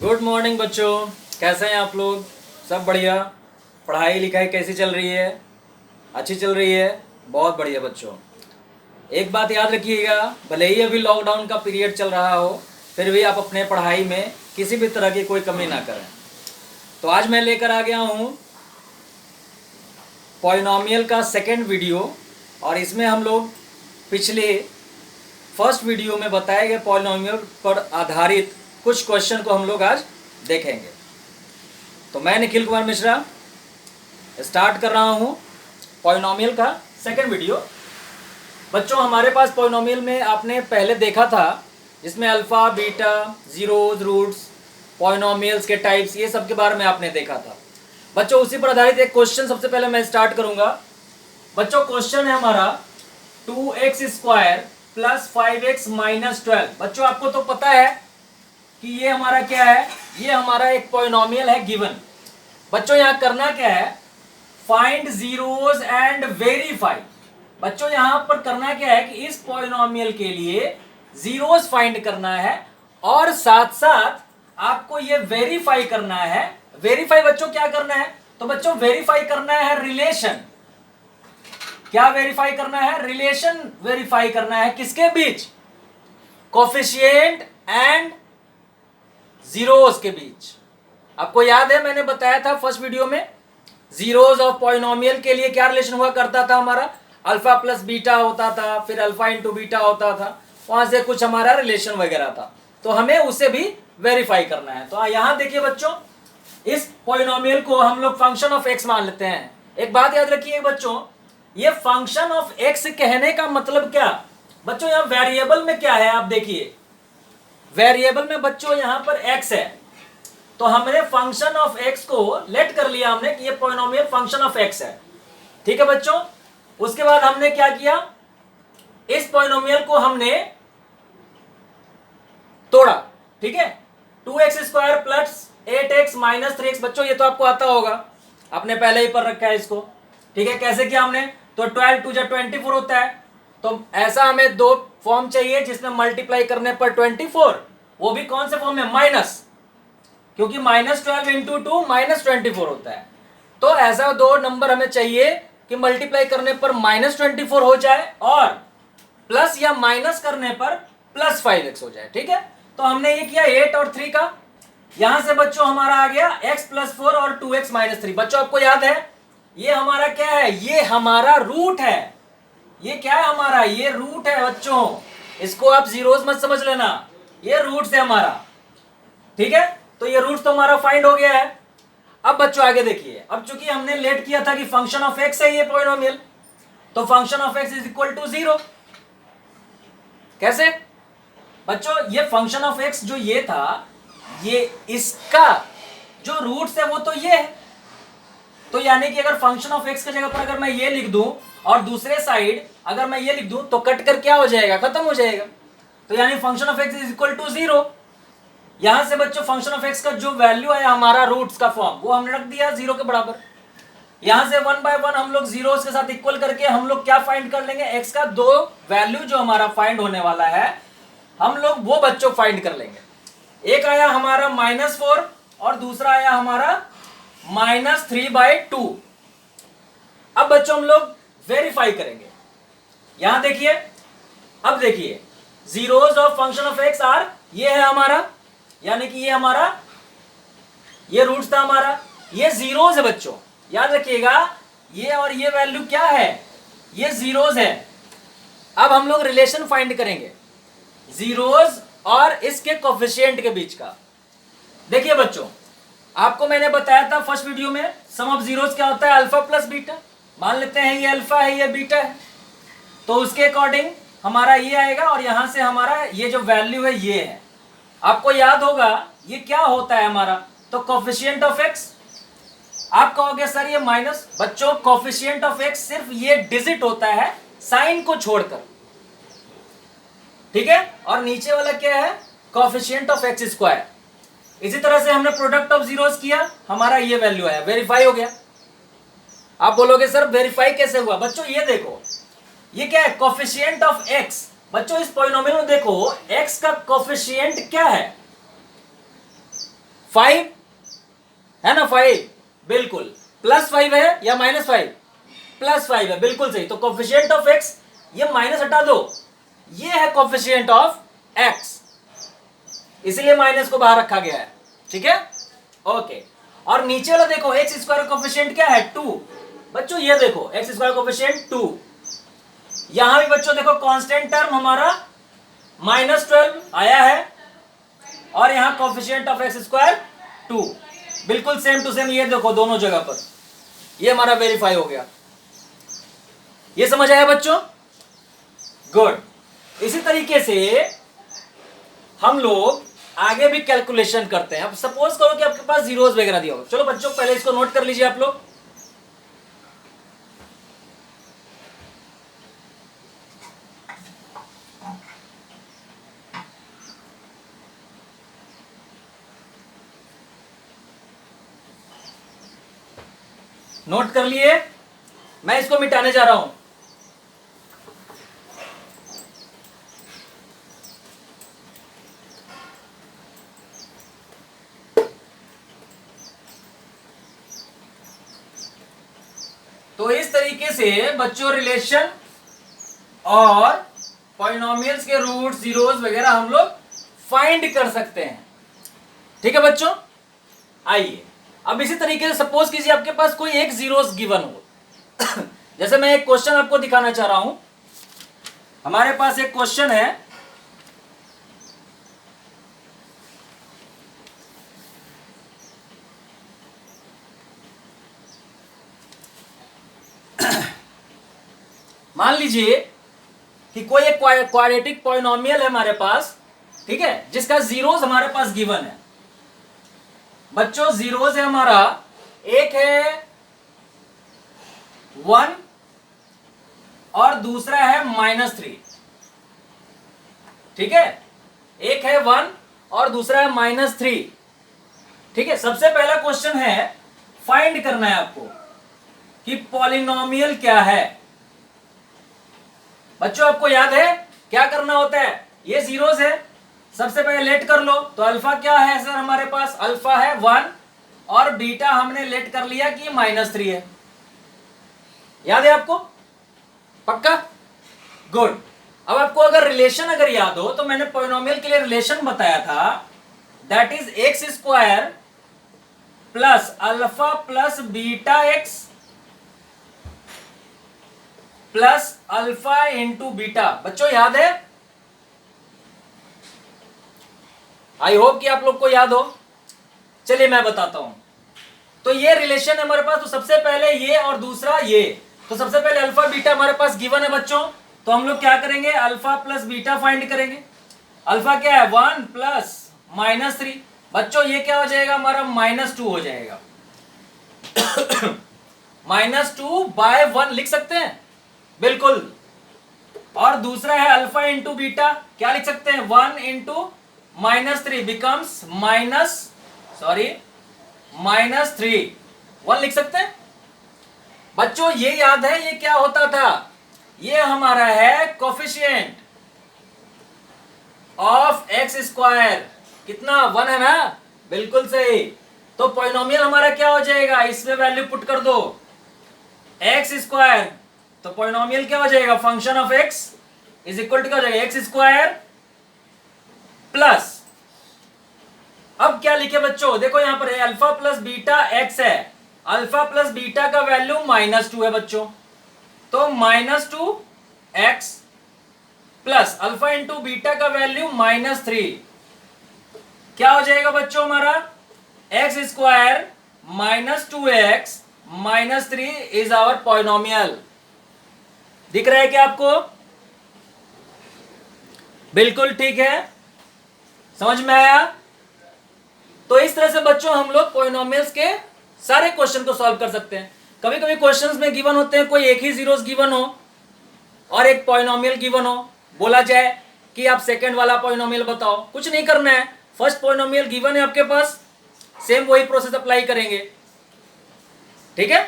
Good morning बच्चों, कैसे हैं आप लोग? सब बढ़िया? पढ़ाई लिखाई कैसी चल रही है? अच्छी चल रही है? बहुत बढ़िया बच्चों। एक बात याद रखिएगा, भले ही अभी लॉकडाउन का पीरियड चल रहा हो, फिर भी आप अपने पढ़ाई में किसी भी तरह की कोई कमी ना करें। तो आज मैं लेकर आ गया हूँ पॉलिनॉमियल का सेकंड वीडियो, और इसमें हम लोग पिछले फर्स्ट वीडियो में बताए गए पॉलिनॉमियल पर आधारित कुछ क्वेश्चन को हम लोग आज देखेंगे। तो मैं निखिल कुमार मिश्रा स्टार्ट कर रहा हूँ पॉलिनॉमियल का सेकंड वीडियो। बच्चों, हमारे पास पॉलिनॉमियल में आपने पहले देखा था जिसमें alpha, beta, zeros, roots, polynomials के टाइप्स, ये सब के बारे में आपने देखा था। बच्चों, उसी पर आधारित एक क्वेश्चन सबसे पहले मैं स्टार्ट करूँगा। बच्चों, क्वेश्चन है हमारा 2x² प्लस 5x माइनस 12। बच्चों, आपको तो पता है कि ये हमारा क्या है, ये हमारा एक पॉलिनॉमियल है गिवन। बच्चों, यहाँ करना क्या है, फाइंड जीरोज एंड वेरीफाई। बच्चों, यहाँ पर करना क्या है कि इस पॉलिनॉमियल के लिए जीरोज फाइंड करना है और साथ साथ आपको ये वेरीफाई करना है। वेरीफाई बच्चों क्या करना है, तो बच्चों वेरीफाई करना है रिलेशन। क्या वेरीफाई करना है? रिलेशन वेरीफाई करना है। किसके बीच? कोफिशिएंट एंड जीरोस के बीच। आपको याद है मैंने बताया था फर्स्ट वीडियो में, जीरोस ऑफ पॉलिनॉमियल के लिए क्या रिलेशन हुआ करता था हमारा, अल्फा प्लस बीटा होता था, फिर अल्फा इंटू बीटा होता था, वहां से कुछ हमारा रिलेशन वगैरह था, तो हमें उसे भी वेरीफाई करना है। तो यहां देखिए बच्चों, इस पॉलिनॉमियल को हम लोग फंक्शन ऑफ एक्स मान लेते हैं। एक बात याद रखिए बच्चों, ये फंक्शन ऑफ एक्स कहने का मतलब क्या? बच्चों, यहां वेरिएबल में क्या है आप देखिए, वेरिएबल में बच्चों यहां पर एक्स है, तो हमने फंक्शन ऑफ एक्स को लेट कर लिया हमने कि ये पॉलिनॉमियल फंक्शन ऑफ एक्स है। ठीक है बच्चों, उसके बाद हमने क्या किया, इस पॉलिनॉमियल को हमने तोड़ा। ठीक है, 2x² plus 8x minus 3x। बच्चों, ये तो आपको आता होगा, आपने पहले ही पढ़ रखा है इसको। ठीक है, कैसे किया हमने, तो 12 2 24 होता है, तो ऐसा हमें दो फॉर्म चाहिए जिसमें मल्टीप्लाई करने पर 24, वो भी कौन से फॉर्म में, माइनस, क्योंकि -12 इंटू 2 -24 होता है। तो ऐसा दो नंबर हमें चाहिए कि मल्टीप्लाई करने पर -24 हो जाए और प्लस या माइनस करने पर प्लस 5x हो जाए। ठीक है, तो हमने ये किया 8 और 3 का। यहां से बच्चों हमारा आ गया x + 4 और 2x - 3। बच्चों, आपको याद है ये हमारा क्या है, ये हमारा रूट है। ये क्या है हमारा, ये रूट है बच्चों, इसको आप जीरोस मत समझ लेना, ये रूट है हमारा। ठीक है, तो ये रूट तो हमारा फाइंड हो गया है। अब बच्चों आगे देखिए, अब चूंकि हमने लेट किया था कि फंक्शन ऑफ एक्स है ये पॉलिनॉमियल, तो function of x is equal to 0। कैसे बच्चों, ये फंक्शन ऑफ एक्स जो ये था, ये इसका जो रूट्स है वो तो ये है, तो यानी कि अगर फंक्शन ऑफ एक्स की जगह पर अगर मैं ये लिख दूं और दूसरे साइड अगर मैं ये लिख दूं तो कट कर क्या हो जाएगा, खत्म हो जाएगा। तो यानी function of x is equal to 0। यहां से बच्चों फंक्शन ऑफ एक्स का जो वैल्यू है हमारा रूट्स का फॉर्म, वो हमने रख दिया 0 के बराबर। यहां से 1 बाय 1 हम लोग जीरोस के साथ इक्वल करके हम लोग क्या फाइंड कर लेंगे, एक्स का दो वैल्यू जो हमारा फाइंड होने वाला है हम लोग वो बच्चों फाइंड कर लेंगे। एक आया हमारा -4 और दूसरा आया हमारा -3/2। अब बच्चों हम लोग वेरीफाई करेंगे। यहां देखिए, अब देखिए zeros of function of x are, ये है हमारा, यानी कि ये हमारा, ये रूट्स था हमारा, ये जीरोस है बच्चों, याद रखिएगा, ये और ये वैल्यू क्या है, ये जीरोस है। अब हम लोग रिलेशन फाइंड करेंगे जीरोस और इसके कोफिशिएंट के बीच का। देखिए बच्चों, आपको मैंने बताया था फर्स्ट वीडियो में, सम ऑफ जीरोस क्या होता है, अल्फा प्लस बीटा। मान लेते हैं ये अल्फा है ये बीटा है, तो उसके अकॉर्डिंग हमारा ये आएगा और यहां से हमारा ये जो वैल्यू है ये है। आपको याद होगा ये क्या होता है हमारा, तो कोफिशिएंट ऑफ एक्स। आप कहोगे सर ये माइनस, बच्चों कोफिशिएंट ऑफ एक्स सिर्फ ये डिजिट होता है साइन को छोड़कर। ठीक है, और नीचे वाला क्या है, कोफिशिएंट ऑफ एक्स स्क्वायर। इसी तरह से हमने प्रोडक्ट ऑफ जीरोस किया, हमारा ये वैल्यू आया, वेरीफाई हो गया। आप बोलोगे सर वेरीफाई कैसे हुआ, बच्चों ये देखो, ये क्या है, कोफिशिएंट ऑफ एक्स। बच्चों इस पॉलिनॉमियल में देखो एक्स का कोफिशिएंट क्या है, 5 है ना, 5 बिल्कुल, +5 है या -5, +5 है, बिल्कुल सही। तो कोफिशिएंट ऑफ x, ये माइनस हटा दो, ये है कोफिशिएंट ऑफ x, इसलिए माइनस को बाहर रखा गया है, ठीक है, ओके। और नीचे वाला देखो, एक्स स्क्वायर कोफिशिएंट क्या है, 2। बच्चों ये देखो एक्स स्क्वायर कोफिशिएंट 2, यहां भी बच्चों देखो कांस्टेंट टर्म हमारा -12 आया है, और यहां कोफिशिएंट ऑफ एक्स स्क्वायर 2, बिल्कुल सेम टू सेम, ये देखो दोनों जगह पर, ये हमारा वेरीफाई हो गया। ये समझ आया बच्चों, गुड। इसी तरीके से हम लोग आगे भी कैलकुलेशन करते हैं। अब सपोज करो कि आपके पास जीरोस वगैरह दिया हो, चलो बच्चों पहले इसको नोट कर लीजिए आप लोग। नोट कर लिए, मैं इसको मिटाने जा रहा हूं। तो इस तरीके से बच्चों रिलेशन और पॉलिनोमियल्स के रूट, जीरोस वगैरह हम लोग फाइंड कर सकते हैं, ठीक है बच्चों। आइए अब इसी तरीके से सपोज कीजिए आपके पास कोई एक जीरोस गिवन हो। जैसे मैं एक क्वेश्चन आपको दिखाना चाह रहा हूं, हमारे पास एक क्वेश्चन है, मान लीजिए कि कोई एक क्वाड्रेटिक पॉलिनोमियल है हमारे पास, ठीक है, जिसका जीरोस हमारे पास गिवन है। बच्चों जीरोस है हमारा, एक है 1 और दूसरा है -3, ठीक है, एक है 1 और दूसरा है -3, ठीक है। सबसे पहला क्वेश्चन है, फाइंड करना है आपको कि पॉलिनोमियल क्या है। बच्चों आपको याद है क्या करना होता है, ये जीरोस है, सबसे पहले लेट कर लो। तो अल्फा क्या है सर हमारे पास, अल्फा है 1 और बीटा हमने लेट कर लिया कि -3 है, याद है आपको, पक्का, गुड। अब आपको अगर रिलेशन अगर याद हो तो मैंने पॉलिनोमियल के लिए रिलेशन बताया था, that is x square plus alpha plus beta x plus alpha into beta. बच्चों याद है, आई होप कि आप लोग को याद हो। चलिए मैं बताता हूं, तो ये रिलेशन है हमारे पास, तो सबसे पहले ये और दूसरा ये, तो सबसे पहले अल्फा बीटा हमारे पास गिवन है बच्चों, तो हम लोग क्या करेंगे, अल्फा प्लस बीटा फाइंड करेंगे। अल्फा क्या है 1 प्लस -3, बच्चों ये क्या हो जाएगा हमारा -2 हो जाएगा। -2/1 लिख सकते हैं, बिल्कुल। और दूसरा है अल्फा इंटू बीटा, क्या लिख सकते हैं, 1 इंटू -3 बिकम्स -3, 1 लिख सकते हैं। बच्चों ये याद है ये क्या होता था, ये हमारा है कोफिशिएंट ऑफ एक्स स्क्वायर, कितना 1 है ना, बिल्कुल सही। तो पॉलिनोमियल हमारा क्या हो जाएगा, इसमें वैल्यू पुट कर दो एक्स स्क्वायर, तो पॉलिनोमियल क्या हो जाएगा, function of x is equal to क्या हो जाएगा, एक्स स्क्वायर प्लस, अब क्या लिखे बच्चों, देखो यहां पर है अल्फा प्लस बीटा एक्स है, अल्फा प्लस बीटा का वैल्यू -2 है बच्चों, तो -2x plus alpha into beta का वैल्यू -3, क्या हो जाएगा बच्चों हमारा, x square -2x -3 is our polynomial. दिख रहा है क्या आपको, बिल्कुल ठीक है, समझ में आया। तो इस तरह से बच्चों हम लोग पॉलिनोमियल्स के सारे क्वेश्चन को सॉल्व कर सकते हैं। कभी कभी क्वेश्चंस में गिवन होते हैं, कोई एक ही जीरोस गिवन हो और एक पॉलिनोमियल गिवन हो, बोला जाए कि आप सेकंड वाला पॉलिनोमियल बताओ, कुछ नहीं करना है, फर्स्ट पॉलिनोमियल गिवन है आपके पास, सेम वही प्रोसेस अप्लाई करेंगे, ठीक है,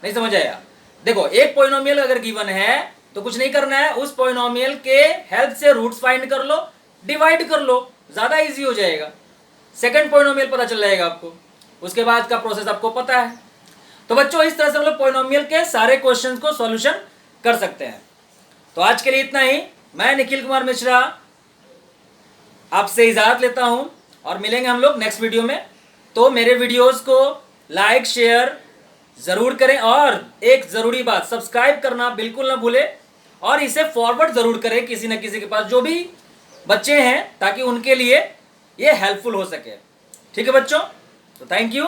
नहीं समझ आया। देखो एक पॉलिनोमियल अगर गिवन है तो कुछ नहीं करना है, उस पॉलिनोमियल के हेल्प से रूट्स फाइंड कर लो, डिवाइड कर लो, ज्यादा इजी हो जाएगा, सेकंड पॉलिनोमियल पता चल जाएगा आपको, उसके बाद का प्रोसेस आपको पता है। तो बच्चों इस तरह से हम लोग पॉलिनोमियल के सारे क्वेश्चंस को सॉल्यूशन कर सकते हैं। तो आज के लिए इतना ही। मैं निखिल कुमार मिश्रा आपसे इजाजत लेता हूं और मिलेंगे हम लोग नेक्स्ट वीडियो में। तो मेरे वीडियोस को लाइक शेयर जरूर करें और एक जरूरी बात, सब्सक्राइब करना बिल्कुल ना भूलें और इसे फॉरवर्ड जरूर करें किसी न किसी के पास जो भी बच्चे हैं, ताकि उनके लिए ये हेल्पफुल हो सके। ठीक है बच्चों, तो थैंक यू।